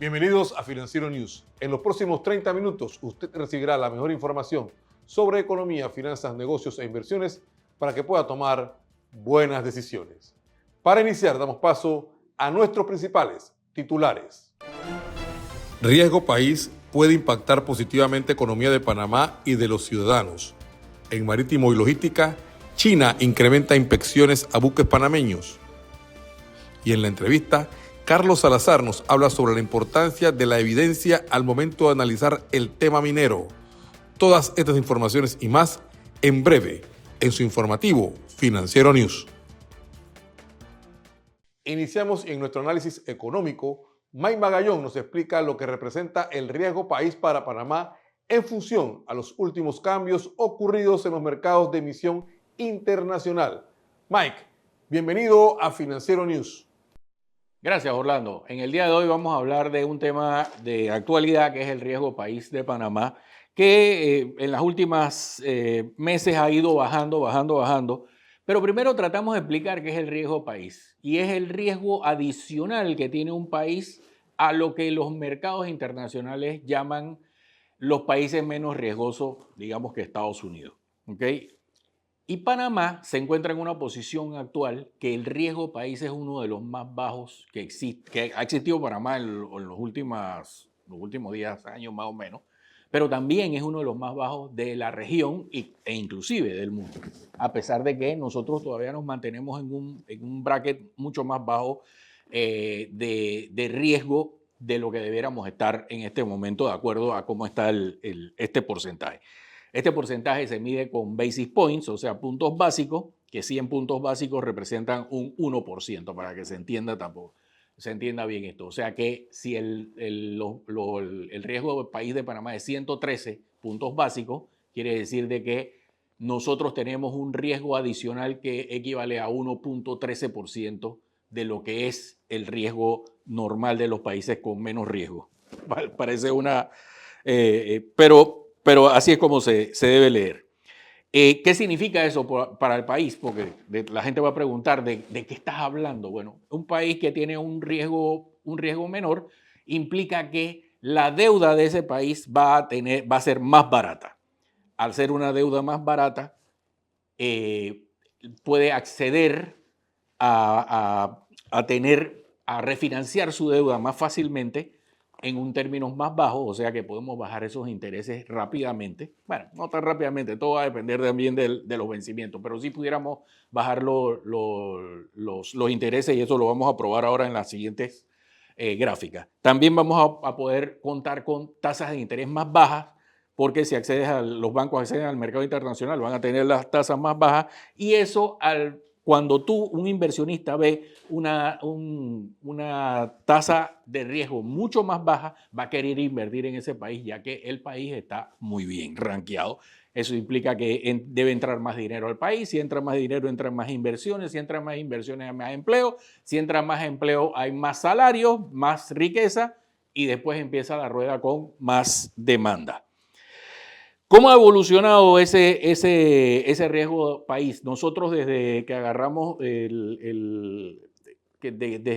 Bienvenidos a Financiero News. En los próximos 30 minutos usted recibirá la mejor información sobre economía, finanzas, negocios e inversiones para que pueda tomar buenas decisiones. Para iniciar, damos paso a nuestros principales titulares. Riesgo país puede impactar positivamente la economía de Panamá y de los ciudadanos. En marítimo y logística, China incrementa inspecciones a buques panameños. Y en la entrevista, Carlos Salazar nos habla sobre la importancia de la evidencia al momento de analizar el tema minero. Todas estas informaciones y más en breve en su informativo Financiero News. Iniciamos en nuestro análisis económico. Mike Magallón nos explica lo que representa el riesgo país para Panamá en función a los últimos cambios ocurridos en los mercados de emisión internacional. Mike, bienvenido a Financiero News. Gracias, Orlando. En el día de hoy vamos a hablar de un tema de actualidad que es el riesgo país de Panamá, que en las últimas meses ha ido bajando. Pero primero tratamos de explicar qué es el riesgo país. Y es el riesgo adicional que tiene un país a lo que los mercados internacionales llaman los países menos riesgosos, digamos que Estados Unidos. ¿Okay? Y Panamá se encuentra en una posición actual que el riesgo país es uno de los más bajos que ha existido Panamá en los últimos 10 años más o menos, pero también es uno de los más bajos de la región e inclusive del mundo, a pesar de que nosotros todavía nos mantenemos en un bracket mucho más bajo de riesgo de lo que debiéramos estar en este momento de acuerdo a cómo está este porcentaje. Este porcentaje se mide con basis points, o sea, puntos básicos, que 100 puntos básicos representan un 1%, para que se entienda bien esto. O sea que si el riesgo del país de Panamá es 113 puntos básicos, quiere decir de que nosotros tenemos un riesgo adicional que equivale a 1.13% de lo que es el riesgo normal de los países con menos riesgo. Parece una... Pero así es como se debe leer. ¿Qué significa eso para el país? Porque la gente va a preguntar, ¿de qué estás hablando? Bueno, un país que tiene un riesgo menor implica que la deuda de ese país va a ser más barata. Al ser una deuda más barata, puede acceder a refinanciar su deuda más fácilmente en un términos más bajos, o sea que podemos bajar esos intereses rápidamente. Bueno, no tan rápidamente, todo va a depender también de los vencimientos, pero sí pudiéramos bajar los intereses y eso lo vamos a probar ahora en las siguientes gráficas. También vamos a poder contar con tasas de interés más bajas, porque si los bancos acceden al mercado internacional van a tener las tasas más bajas y eso cuando un inversionista ve una tasa de riesgo mucho más baja, va a querer invertir en ese país, ya que el país está muy bien rankeado. Eso implica que debe entrar más dinero al país. Si entra más dinero, entran más inversiones. Si entran más inversiones, hay más empleo. Si entra más empleo, hay más salarios, más riqueza y después empieza la rueda con más demanda. ¿Cómo ha evolucionado ese riesgo país? Nosotros desde que agarramos desde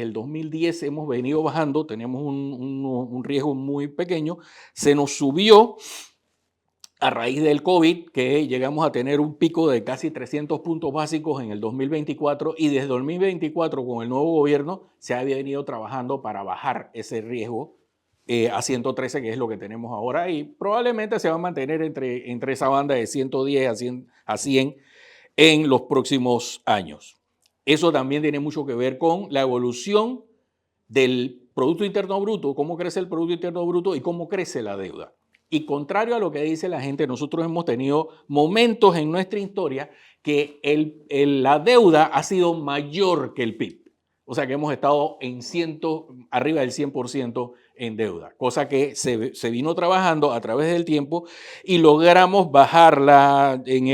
el 2010 hemos venido bajando, tenemos un riesgo muy pequeño, se nos subió a raíz del COVID, que llegamos a tener un pico de casi 300 puntos básicos en el 2024 y desde 2024 con el nuevo gobierno se ha venido trabajando para bajar ese riesgo a 113, que es lo que tenemos ahora, y probablemente se va a mantener entre esa banda de 110 a 100 en los próximos años. Eso también tiene mucho que ver con la evolución del Producto Interno Bruto, cómo crece el Producto Interno Bruto y cómo crece la deuda. Y contrario a lo que dice la gente, nosotros hemos tenido momentos en nuestra historia que la deuda ha sido mayor que el PIB. O sea que hemos estado arriba del 100% en deuda, cosa que se vino trabajando a través del tiempo y logramos bajarla en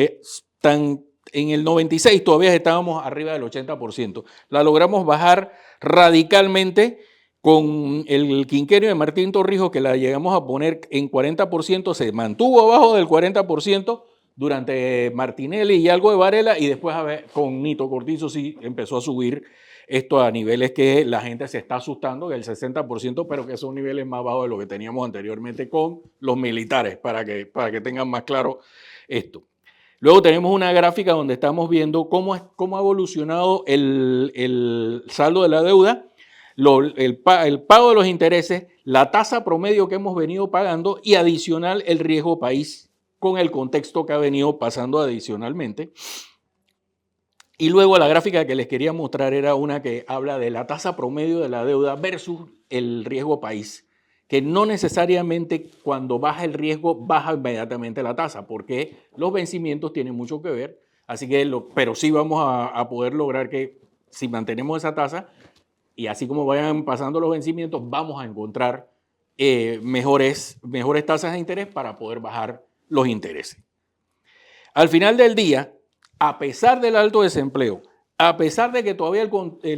el 96, todavía estábamos arriba del 80%. La logramos bajar radicalmente con el quinquenio de Martín Torrijos, que la llegamos a poner en 40%, se mantuvo abajo del 40% durante Martinelli y algo de Varela, y después con Nito Cortizo sí empezó a subir esto a niveles que la gente se está asustando, el 60%, pero que son niveles más bajos de lo que teníamos anteriormente con los militares, para que tengan más claro esto. Luego tenemos una gráfica donde estamos viendo cómo ha evolucionado el saldo de la deuda, el pago de los intereses, la tasa promedio que hemos venido pagando y adicional el riesgo país con el contexto que ha venido pasando adicionalmente. Y luego la gráfica que les quería mostrar era una que habla de la tasa promedio de la deuda versus el riesgo país, que no necesariamente cuando baja el riesgo baja inmediatamente la tasa, porque los vencimientos tienen mucho que ver, así que pero sí vamos a poder lograr que si mantenemos esa tasa y así como vayan pasando los vencimientos, vamos a encontrar mejores tasas de interés para poder bajar los intereses. Al final del día, a pesar del alto desempleo, a pesar de que todavía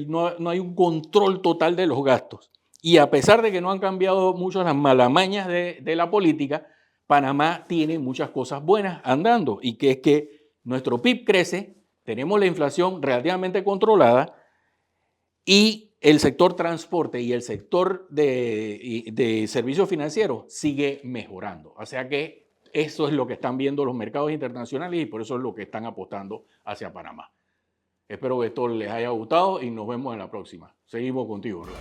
no hay un control total de los gastos y a pesar de que no han cambiado mucho las malamañas de la política, Panamá tiene muchas cosas buenas andando y que es que nuestro PIB crece, tenemos la inflación relativamente controlada y el sector transporte y el sector de servicios financieros sigue mejorando. O sea que eso es lo que están viendo los mercados internacionales y por eso es lo que están apostando hacia Panamá. Espero que esto les haya gustado y nos vemos en la próxima. Seguimos contigo, Orlando.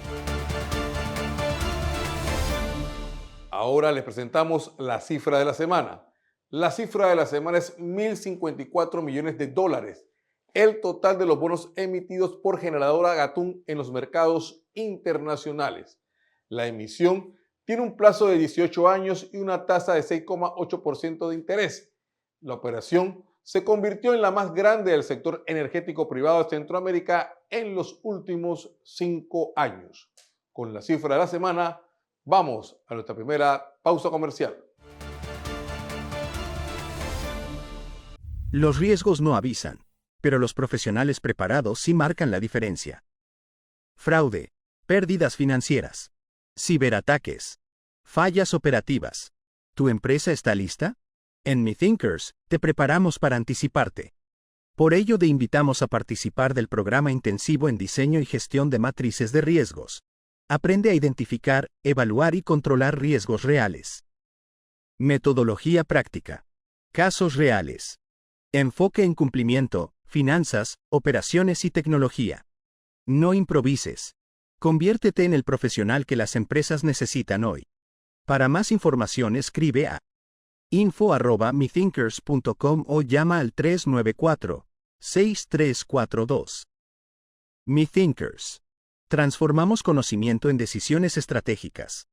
Ahora les presentamos la cifra de la semana. La cifra de la semana es 1.054 millones de dólares, el total de los bonos emitidos por Generadora Gatún en los mercados internacionales. La emisión tiene un plazo de 18 años y una tasa de 6,8% de interés. La operación se convirtió en la más grande del sector energético privado de Centroamérica en los últimos 5 años. Con la cifra de la semana, vamos a nuestra primera pausa comercial. Los riesgos no avisan, pero los profesionales preparados sí marcan la diferencia. Fraude, pérdidas financieras, ciberataques, fallas operativas. ¿Tu empresa está lista? En MeThinkers, te preparamos para anticiparte. Por ello te invitamos a participar del programa intensivo en diseño y gestión de matrices de riesgos. Aprende a identificar, evaluar y controlar riesgos reales. Metodología práctica. Casos reales. Enfoque en cumplimiento, finanzas, operaciones y tecnología. No improvises. Conviértete en el profesional que las empresas necesitan hoy. Para más información escribe a info@methinkers.com o llama al 394-6342. MeThinkers. Transformamos conocimiento en decisiones estratégicas.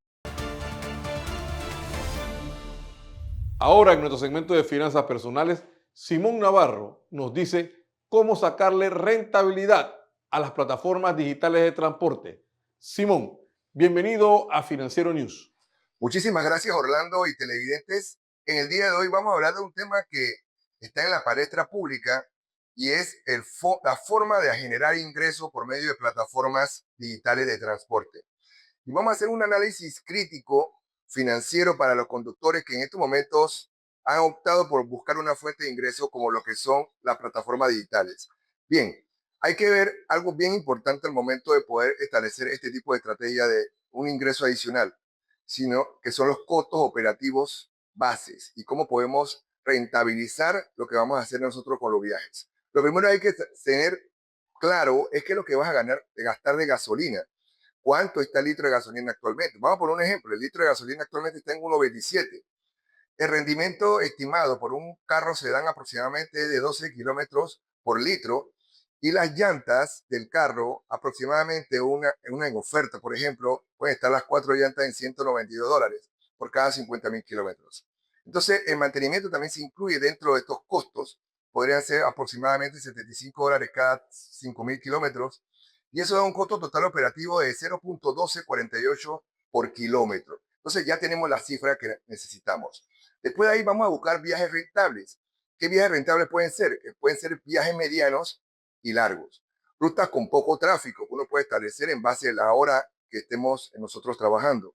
Ahora en nuestro segmento de finanzas personales, Simón Navarro nos dice cómo sacarle rentabilidad a las plataformas digitales de transporte. Simón, bienvenido a Financiero News. Muchísimas gracias, Orlando y televidentes. En el día de hoy vamos a hablar de un tema que está en la palestra pública y es la forma de generar ingresos por medio de plataformas digitales de transporte. Y vamos a hacer un análisis crítico financiero para los conductores que en estos momentos han optado por buscar una fuente de ingresos como lo que son las plataformas digitales. Bien, hay que ver algo bien importante al momento de poder establecer este tipo de estrategia de un ingreso adicional, sino que son los costos operativos bases y cómo podemos rentabilizar lo que vamos a hacer nosotros con los viajes. Lo primero que hay que tener claro es que lo que vas a gastar de gasolina. ¿Cuánto está el litro de gasolina actualmente? Vamos a poner un ejemplo. El litro de gasolina actualmente está en 1,27. El rendimiento estimado por un carro sedán aproximadamente de 12 kilómetros por litro y las llantas del carro aproximadamente una en oferta, por ejemplo, pueden estar las 4 llantas en $192 por cada 50.000 kilómetros. Entonces, el mantenimiento también se incluye dentro de estos costos. Podrían ser aproximadamente $75 cada 5.000 kilómetros y eso da un costo total operativo de 0.1248 por kilómetro. Entonces ya tenemos la cifra que necesitamos. Después de ahí vamos a buscar viajes rentables. ¿Qué viajes rentables pueden ser? Pueden ser viajes medianos y largos. Rutas con poco tráfico que uno puede establecer en base a la hora que estemos nosotros trabajando.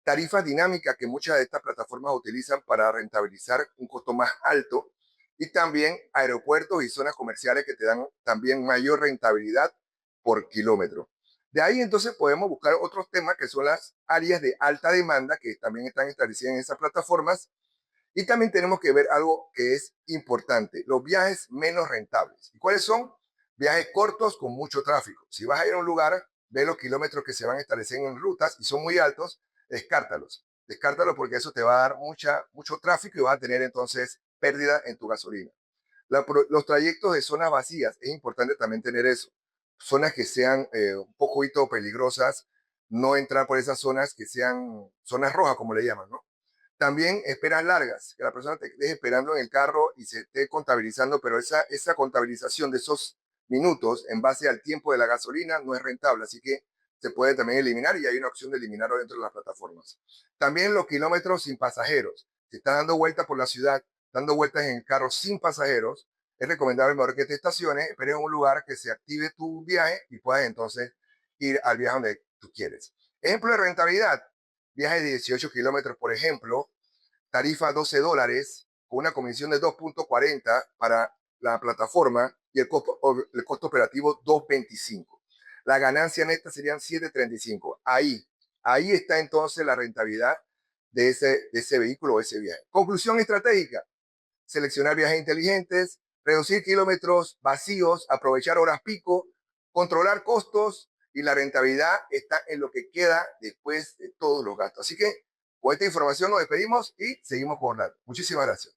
Tarifas dinámicas que muchas de estas plataformas utilizan para rentabilizar un costo más alto. Y también aeropuertos y zonas comerciales que te dan también mayor rentabilidad por kilómetro. De ahí entonces podemos buscar otros temas que son las áreas de alta demanda que también están establecidas en esas plataformas. Y también tenemos que ver algo que es importante, los viajes menos rentables. ¿Y cuáles son? Viajes cortos con mucho tráfico. Si vas a ir a un lugar, ve los kilómetros que se van a establecer en rutas y son muy altos, descártalos. Descártalos porque eso te va a dar mucho tráfico y vas a tener entonces pérdida en tu gasolina. Los trayectos de zonas vacías, es importante también tener eso. Zonas que sean un poquito peligrosas, no entrar por esas zonas que sean zonas rojas, como le llaman, ¿no? También esperas largas, que la persona te deje esperando en el carro y se esté contabilizando, pero esa contabilización de esos minutos en base al tiempo de la gasolina no es rentable, así que se puede también eliminar y hay una opción de eliminarlo dentro de las plataformas. También los kilómetros sin pasajeros. Si estás dando vueltas por la ciudad, dando vueltas en el carro sin pasajeros, es recomendable mejor que te estaciones, esperes en un lugar que se active tu viaje y puedas entonces ir al viaje donde tú quieres. Ejemplo de rentabilidad. Viaje de 18 kilómetros, por ejemplo, tarifa $12, con una comisión de 2.40 para la plataforma y el costo operativo 2.25. La ganancia neta serían 7.35. Ahí está entonces la rentabilidad de ese vehículo o ese viaje. Conclusión estratégica: seleccionar viajes inteligentes, reducir kilómetros vacíos, aprovechar horas pico, controlar costos, y la rentabilidad está en lo que queda después de todos los gastos. Así que con esta información nos despedimos y seguimos con Orlando. Muchísimas gracias.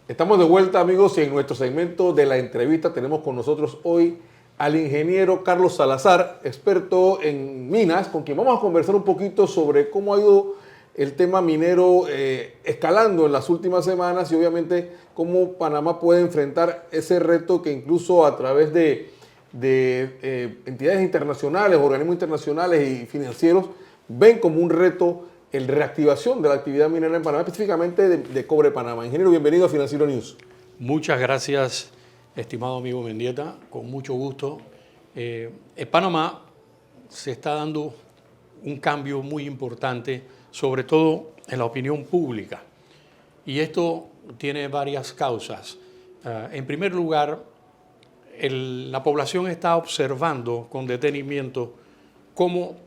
Estamos de vuelta, amigos, y en nuestro segmento de la entrevista tenemos con nosotros hoy al ingeniero Carlos Salazar, experto en minas, con quien vamos a conversar un poquito sobre cómo ha ido el tema minero escalando en las últimas semanas y obviamente cómo Panamá puede enfrentar ese reto que incluso a través de entidades internacionales, organismos internacionales y financieros ven como un reto el reactivación de la actividad minera en Panamá, específicamente de Cobre Panamá. Ingeniero, bienvenido a Financiero News. Muchas gracias, estimado amigo Mendieta, con mucho gusto. En Panamá se está dando un cambio muy importante, sobre todo en la opinión pública. Y esto tiene varias causas. En primer lugar, la población está observando con detenimiento cómo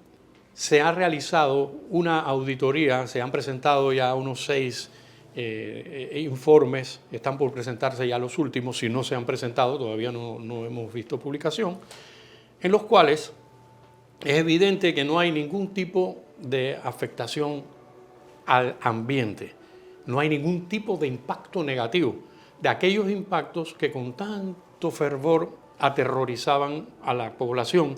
se ha realizado una auditoría, se han presentado ya unos 6 informes, están por presentarse ya los últimos, si no se han presentado, todavía no hemos visto publicación, en los cuales es evidente que no hay ningún tipo de afectación al ambiente, no hay ningún tipo de impacto negativo, de aquellos impactos que con tanto fervor aterrorizaban a la población,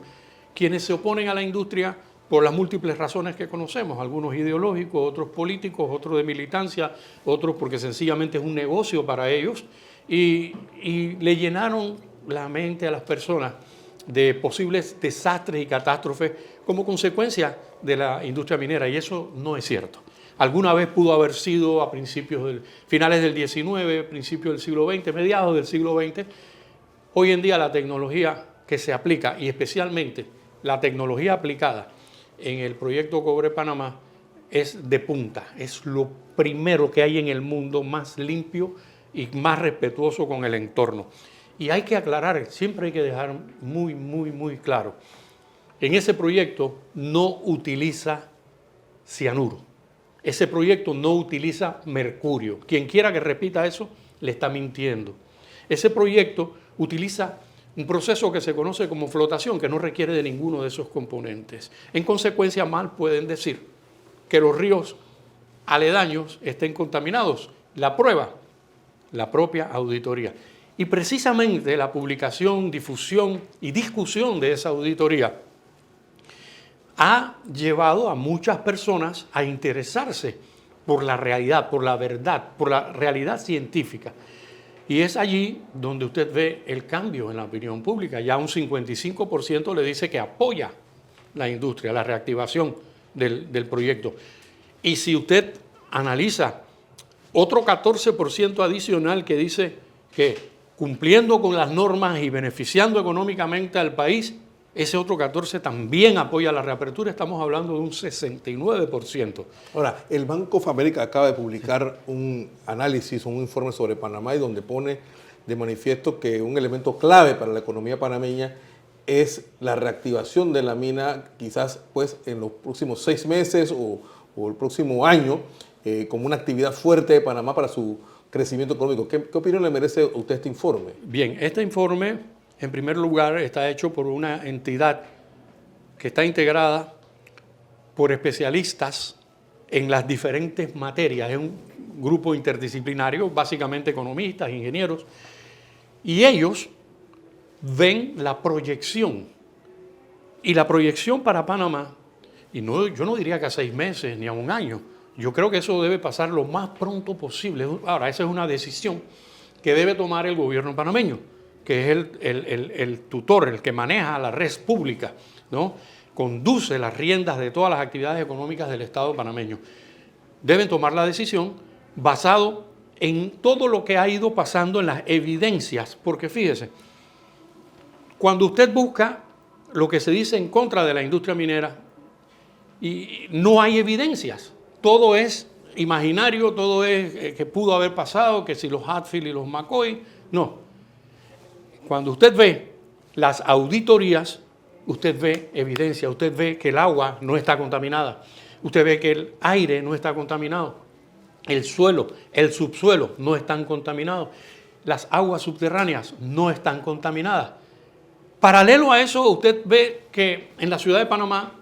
quienes se oponen a la industria por las múltiples razones que conocemos, algunos ideológicos, otros políticos, otros de militancia, otros porque sencillamente es un negocio para ellos, y le llenaron la mente a las personas de posibles desastres y catástrofes como consecuencia de la industria minera, y eso no es cierto. Alguna vez pudo haber sido a finales del XIX, principios del siglo XX, mediados del siglo XX. Hoy en día la tecnología que se aplica, y especialmente la tecnología aplicada en el proyecto Cobre Panamá, es de punta, es lo primero que hay en el mundo más limpio y más respetuoso con el entorno. Y hay que aclarar, siempre hay que dejar muy claro, en ese proyecto no utiliza cianuro, ese proyecto no utiliza mercurio. Quien quiera que repita eso, le está mintiendo. Ese proyecto utiliza un proceso que se conoce como flotación, que no requiere de ninguno de esos componentes. En consecuencia, mal pueden decir que los ríos aledaños estén contaminados. La prueba, la propia auditoría. Y precisamente la publicación, difusión y discusión de esa auditoría ha llevado a muchas personas a interesarse por la realidad, por la verdad, por la realidad científica. Y es allí donde usted ve el cambio en la opinión pública. Ya un 55% le dice que apoya la industria, la reactivación del proyecto. Y si usted analiza otro 14% adicional que dice que cumpliendo con las normas y beneficiando económicamente al país, ese otro 14% también apoya la reapertura. Estamos hablando de un 69%. Ahora, el Bank of America acaba de publicar un análisis, un informe sobre Panamá y donde pone de manifiesto que un elemento clave para la economía panameña es la reactivación de la mina, quizás pues en los próximos 6 meses o el próximo año, como una actividad fuerte de Panamá para su crecimiento económico. ¿Qué opinión le merece a usted este informe? Bien, este informe, en primer lugar, está hecho por una entidad que está integrada por especialistas en las diferentes materias. Es un grupo interdisciplinario, básicamente economistas, ingenieros, y ellos ven la proyección. Y la proyección para Panamá, y no, yo no diría que a 6 meses ni a 1 año, yo creo que eso debe pasar lo más pronto posible. Ahora, esa es una decisión que debe tomar el gobierno panameño, que es el tutor, el que maneja la red pública, ¿no? Conduce las riendas de todas las actividades económicas del Estado panameño. Deben tomar la decisión basado en todo lo que ha ido pasando en las evidencias, porque fíjese, cuando usted busca lo que se dice en contra de la industria minera, y no hay evidencias, todo es imaginario, todo es que pudo haber pasado, que si los Hatfield y los McCoy, no. Cuando usted ve las auditorías, usted ve evidencia, usted ve que el agua no está contaminada, usted ve que el aire no está contaminado, el suelo, el subsuelo no están contaminados, las aguas subterráneas no están contaminadas. Paralelo a eso, usted ve que en la ciudad de Panamá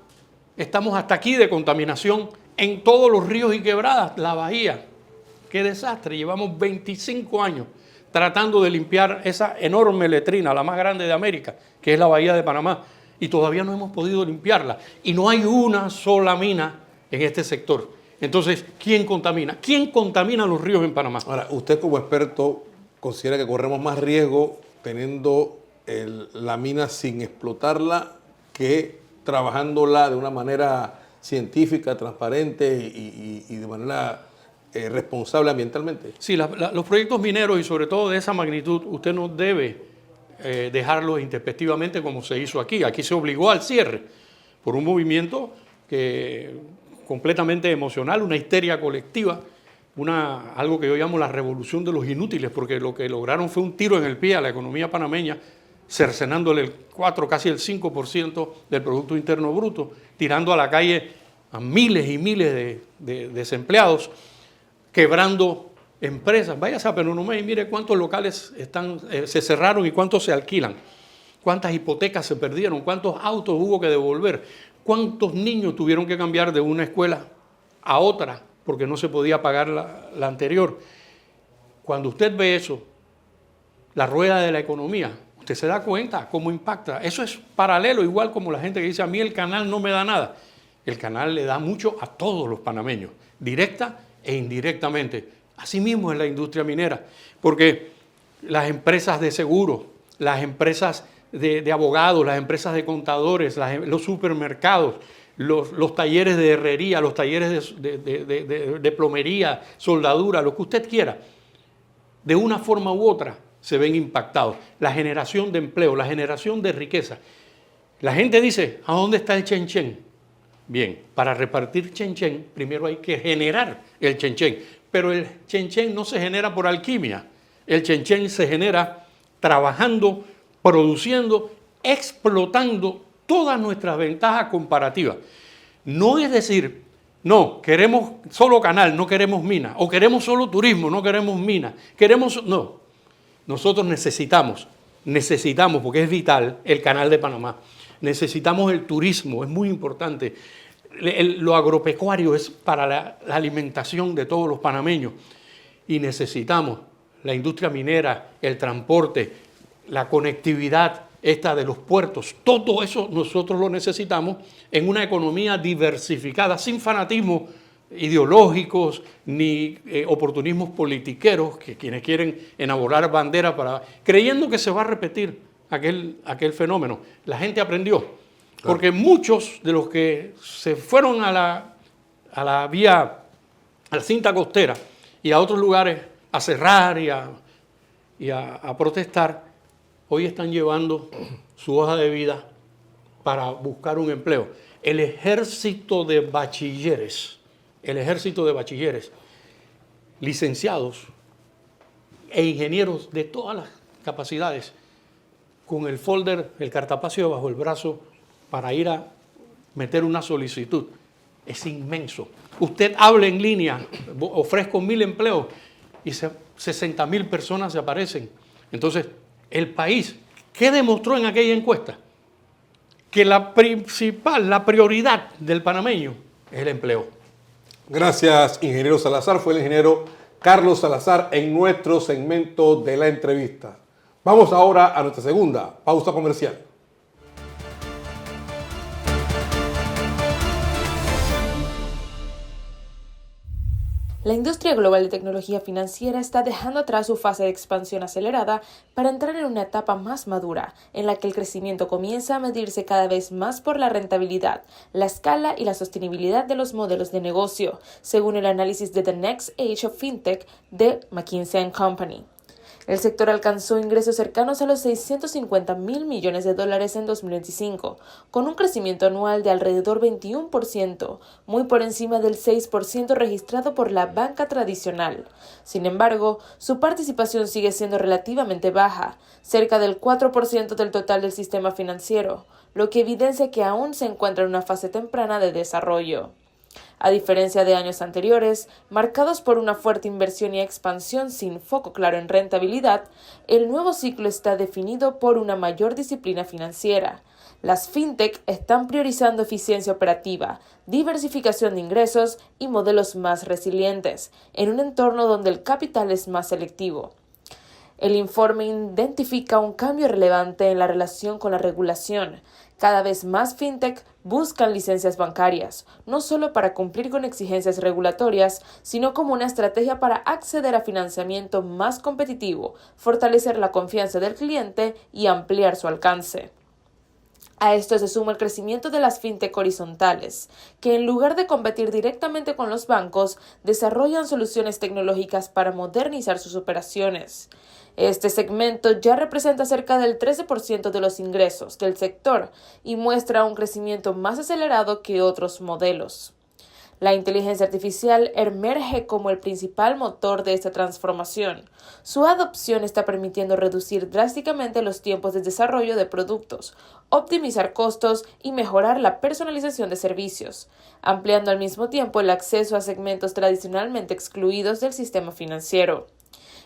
estamos hasta aquí de contaminación en todos los ríos y quebradas, la bahía. ¡Qué desastre! Llevamos 25 años tratando de limpiar esa enorme letrina, la más grande de América, que es la bahía de Panamá, y todavía no hemos podido limpiarla. Y no hay una sola mina en este sector. Entonces, ¿quién contamina? ¿Quién contamina los ríos en Panamá? Ahora, usted como experto considera que corremos más riesgo teniendo la mina sin explotarla que trabajándola de una manera científica, transparente y de manera responsable ambientalmente. Sí, los proyectos mineros y sobre todo de esa magnitud, usted no debe dejarlos introspectivamente como se hizo aquí. Aquí se obligó al cierre por un movimiento completamente emocional, una histeria colectiva, algo que yo llamo la revolución de los inútiles, porque lo que lograron fue un tiro en el pie a la economía panameña, cercenándole el 4, casi el 5% del Producto Interno Bruto, tirando a la calle a miles y miles de desempleados, quebrando empresas. Váyase a Penonomé y mire cuántos locales se cerraron y cuántos se alquilan, cuántas hipotecas se perdieron, cuántos autos hubo que devolver, cuántos niños tuvieron que cambiar de una escuela a otra porque no se podía pagar la anterior. Cuando usted ve eso, la rueda de la economía, usted se da cuenta cómo impacta. Eso es paralelo, igual como la gente que dice, a mí el canal no me da nada. El canal le da mucho a todos los panameños, directa e indirectamente. Asimismo es la industria minera, porque las empresas de seguros, las empresas de abogados, las empresas de contadores, los supermercados, los talleres de herrería, los talleres de plomería, soldadura, lo que usted quiera, de una forma u otra se ven impactados. La generación de empleo, la generación de riqueza. La gente dice, ¿a dónde está el chenchen? Bien, para repartir chenchen, primero hay que generar el chenchen. Pero el chenchen no se genera por alquimia. El chenchen se genera trabajando, produciendo, explotando todas nuestras ventajas comparativas. No es decir, no, queremos solo canal, no queremos mina. O queremos solo turismo, no queremos mina. No. Nosotros necesitamos, porque es vital, el canal de Panamá. Necesitamos el turismo, es muy importante. Lo agropecuario es para la alimentación de todos los panameños. Y necesitamos la industria minera, el transporte, la conectividad esta de los puertos. Todo eso nosotros lo necesitamos en una economía diversificada, sin fanatismo ideológicos ni oportunismos politiqueros, que quienes quieren enamorar banderas creyendo que se va a repetir aquel fenómeno. La gente aprendió, porque muchos de los que se fueron a la vía, a la cinta costera y a otros lugares a cerrar y a protestar, hoy están llevando su hoja de vida para buscar un empleo. El ejército de bachilleres, licenciados, e ingenieros de todas las capacidades con el folder, el cartapacio bajo el brazo para ir a meter una solicitud. Es inmenso. Usted habla en línea, ofrezco 1.000 empleos y 60.000 personas se aparecen. Entonces, el país, ¿qué demostró en aquella encuesta? Que la prioridad del panameño es el empleo. Gracias, ingeniero Salazar. Fue el ingeniero Carlos Salazar en nuestro segmento de la entrevista. Vamos ahora a nuestra segunda pausa comercial. La industria global de tecnología financiera está dejando atrás su fase de expansión acelerada para entrar en una etapa más madura, en la que el crecimiento comienza a medirse cada vez más por la rentabilidad, la escala y la sostenibilidad de los modelos de negocio, según el análisis de The Next Age of FinTech de McKinsey & Company. El sector alcanzó ingresos cercanos a los $650.000 millones en 2025, con un crecimiento anual de alrededor 21%, muy por encima del 6% registrado por la banca tradicional. Sin embargo, su participación sigue siendo relativamente baja, cerca del 4% del total del sistema financiero, lo que evidencia que aún se encuentra en una fase temprana de desarrollo. A diferencia de años anteriores, marcados por una fuerte inversión y expansión sin foco claro en rentabilidad, el nuevo ciclo está definido por una mayor disciplina financiera. Las fintech están priorizando eficiencia operativa, diversificación de ingresos y modelos más resilientes, en un entorno donde el capital es más selectivo. El informe identifica un cambio relevante en la relación con la regulación. Cada vez más fintech buscan licencias bancarias, no solo para cumplir con exigencias regulatorias, sino como una estrategia para acceder a financiamiento más competitivo, fortalecer la confianza del cliente y ampliar su alcance. A esto se suma el crecimiento de las fintech horizontales, que en lugar de competir directamente con los bancos, desarrollan soluciones tecnológicas para modernizar sus operaciones. Este segmento ya representa cerca del 13% de los ingresos del sector y muestra un crecimiento más acelerado que otros modelos. La inteligencia artificial emerge como el principal motor de esta transformación. Su adopción está permitiendo reducir drásticamente los tiempos de desarrollo de productos, optimizar costos y mejorar la personalización de servicios, ampliando al mismo tiempo el acceso a segmentos tradicionalmente excluidos del sistema financiero.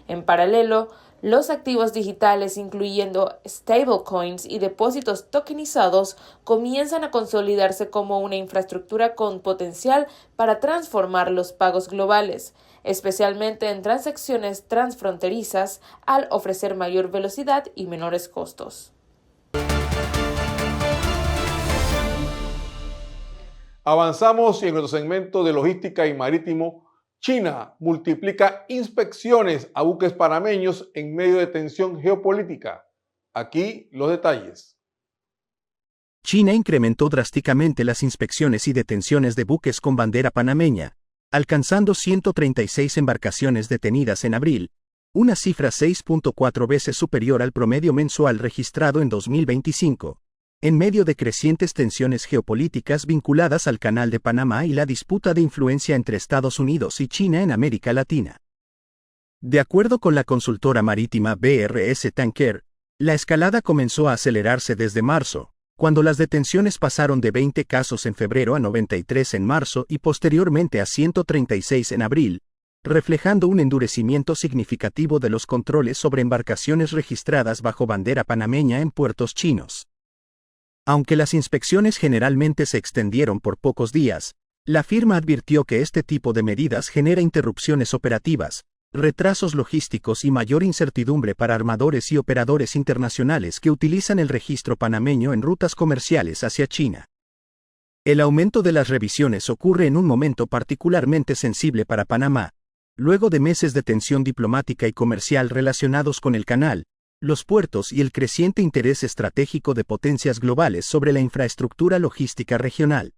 En paralelo, los activos digitales, incluyendo stablecoins y depósitos tokenizados, comienzan a consolidarse como una infraestructura con potencial para transformar los pagos globales, especialmente en transacciones transfronterizas, al ofrecer mayor velocidad y menores costos. Avanzamos y en nuestro segmento de logística y marítimo, China multiplica inspecciones a buques panameños en medio de tensión geopolítica. Aquí los detalles. China incrementó drásticamente las inspecciones y detenciones de buques con bandera panameña, alcanzando 136 embarcaciones detenidas en abril, una cifra 6.4 veces superior al promedio mensual registrado en 2025, en medio de crecientes tensiones geopolíticas vinculadas al Canal de Panamá y la disputa de influencia entre Estados Unidos y China en América Latina. De acuerdo con la consultora marítima BRS Tanker, la escalada comenzó a acelerarse desde marzo, cuando las detenciones pasaron de 20 casos en febrero a 93 en marzo y posteriormente a 136 en abril, reflejando un endurecimiento significativo de los controles sobre embarcaciones registradas bajo bandera panameña en puertos chinos. Aunque las inspecciones generalmente se extendieron por pocos días, la firma advirtió que este tipo de medidas genera interrupciones operativas, retrasos logísticos y mayor incertidumbre para armadores y operadores internacionales que utilizan el registro panameño en rutas comerciales hacia China. El aumento de las revisiones ocurre en un momento particularmente sensible para Panamá, luego de meses de tensión diplomática y comercial relacionados con el canal, los puertos y el creciente interés estratégico de potencias globales sobre la infraestructura logística regional.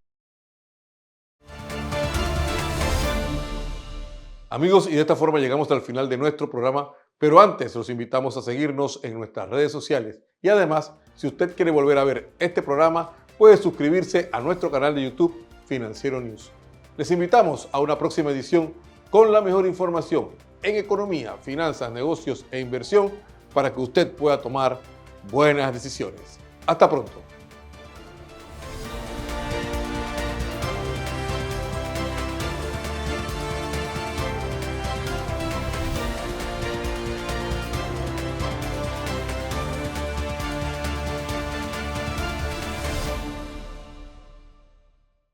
Amigos, y de esta forma llegamos al final de nuestro programa, pero antes los invitamos a seguirnos en nuestras redes sociales. Y además, si usted quiere volver a ver este programa, puede suscribirse a nuestro canal de YouTube Financiero News. Les invitamos a una próxima edición con la mejor información en economía, finanzas, negocios e inversión para que usted pueda tomar buenas decisiones. Hasta pronto.